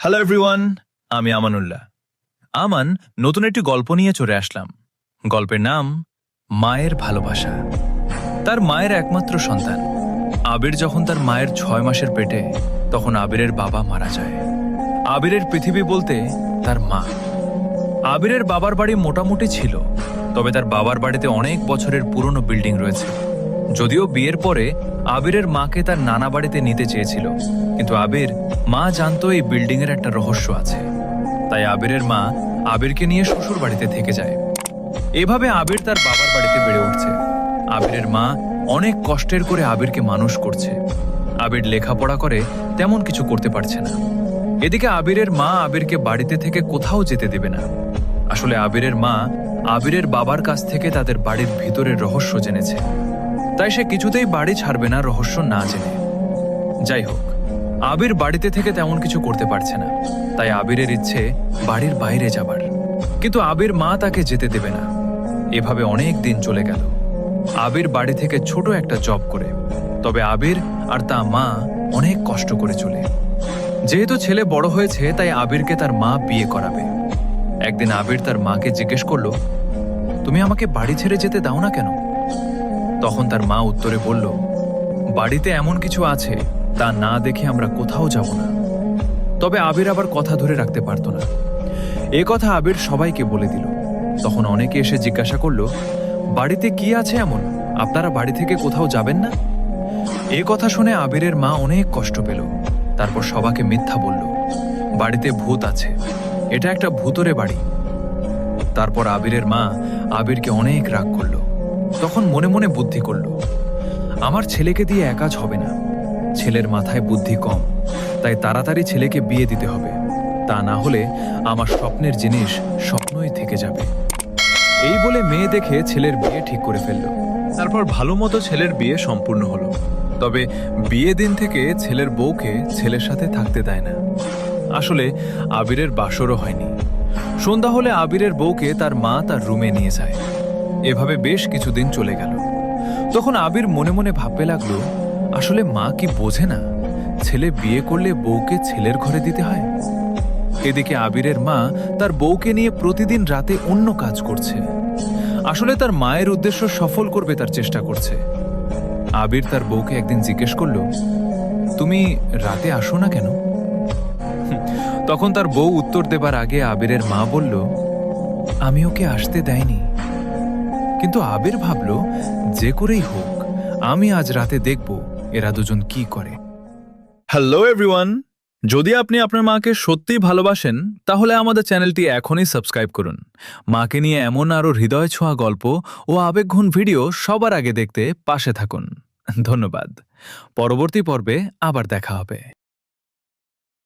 Hello everyone, আমি আমানুল্লাহ। আমান নতুন একটি গল্প নিয়ে চলে আসলাম। গল্পের নাম মায়ের ভালোবাসা। তার মায়ের একমাত্র সন্তান আবির যখন তার মায়ের 6 মাসের পেটে, তখন আবিরের বাবা মারা যায়। আবিরের পৃথিবী বলতে তার মা। আবিরের বাবার বাড়ি মোটামুটি ছিল, তবে তার বাবার বাড়িতে অনেক বছরের পুরনো বিল্ডিং রয়েছে। যদিও বিয়ের পরে আবিরের মাকে তার নানা বাড়িতে নিতে চেয়েছিল, কিন্তু আবির মা জানতো এই বিল্ডিং এর একটা রহস্য আছে। তাই আবিরের মা আবিরকে নিয়ে শ্বশুর বাড়িতে থেকে যায়। এভাবে আবির তার বাবার বাড়িতে বেড়ে উঠছে। আবিরের মা অনেক কষ্টের করে আবিরকে মানুষ করছে। আবির লেখাপড়া করে তেমন কিছু করতে পারছে না। এদিকে আবিরের মা আবিরকে বাড়িতে থেকে কোথাও যেতে দেবে না। আসলে আবিরের মা আবিরের বাবার কাছ থেকে তাদের বাড়ির ভিতরের রহস্য জেনেছে, তাই সে কিছুতেই বাড়ি ছাড়বে না রহস্য না জেনে। যাই হোক, আবির বাড়িতে থেকে তেমন কিছু করতে পারছে না, তাই আবিরের ইচ্ছে বাড়ির বাইরে যাবার, কিন্তু আবির মা তাকে যেতে দেবে না। এভাবে অনেক দিন চলে গেল। আবির বাড়ি থেকে ছোট একটা জব করে, তবে আবির আর তা মা অনেক কষ্ট করে চলে। যেহেতু ছেলে বড় হয়েছে, তাই আবিরকে তার মা বিয়ে করাবে। একদিন আবির তার মাকে জিজ্ঞেস করলো, তুমি আমাকে বাড়ি ছেড়ে যেতে দাও না কেন? তখন তার মা উত্তরে বলল, বাড়িতে এমন কিছু আছে তা না দেখে আমরা কোথাও যাব না। তবে আবির আবার কথা ধরে রাখতে পারত না। এ কথা আবির সবাইকে বলে দিল। তখন অনেকে এসে জিজ্ঞাসা করলো, বাড়িতে কি আছে এমন, আপনারা বাড়ি থেকে কোথাও যাবেন না? এ কথা শুনে আবিরের মা অনেক কষ্ট পেল। তারপর সবাইকে মিথ্যা বলল, বাড়িতে ভূত আছে, এটা একটা ভূতরে বাড়ি। তারপর আবিরের মা আবিরকে অনেক রাগ করলো। তখন মনে মনে বুদ্ধি করল, আমার ছেলেকে দিয়ে এক কাজ হবে না, ছেলের মাথায় বুদ্ধি কম, তাই তাড়াতাড়ি ছেলেকে বিয়ে দিতে হবে, তা না হলে আমার স্বপ্নের জিনিস স্বপ্নই থেকে যাবে। এই বলে মেয়ে দেখে ছেলের বিয়ে ঠিক করে ফেলল। তারপর ভালো মতো ছেলের বিয়ে সম্পূর্ণ হলো। তবে বিয়ে দিন থেকে ছেলের বউকে ছেলের সাথে থাকতে দেয় না। আসলে আবিরের বাসরও হয়নি। সন্ধ্যা হলে আবিরের বউকে তার মা তার রুমে নিয়ে যায়। এভাবে বেশ কিছুদিন চলে গেল। তখন আবির মনে মনে ভাবতে লাগলো, আসলে মা কি বোঝে না ছেলে বিয়ে করলে বউকে ছেলের ঘরে দিতে হয়? এদিকে আবিরের মা তার বউকে নিয়ে প্রতিদিন রাতে অন্য কাজ করছে। আসলে তার মায়ের উদ্দেশ্য সফল করবে তার চেষ্টা করছে। আবির তার বউকে একদিন জিজ্ঞেস করলো, তুমি রাতে আসো না কেন? তখন তার বউ উত্তর দেবার আগে আবিরের মা বলল, আমি ওকে আসতে দেয়নি। কিন্তু আবির ভাবল, যে করেই হোক আমি আজ রাতে দেখব এরা দুজন কি করে। হ্যালো এভরিওয়ান, যদি আপনি আপনার মাকে সত্যিই ভালোবাসেন, তাহলে আমাদের চ্যানেলটি এখনই সাবস্ক্রাইব করুন। মাকে নিয়ে এমন আরও হৃদয় ছোঁয়া গল্প ও আবেগঘন ভিডিও সবার আগে দেখতে পাশে থাকুন। ধন্যবাদ। পরবর্তী পর্বে আবার দেখা হবে।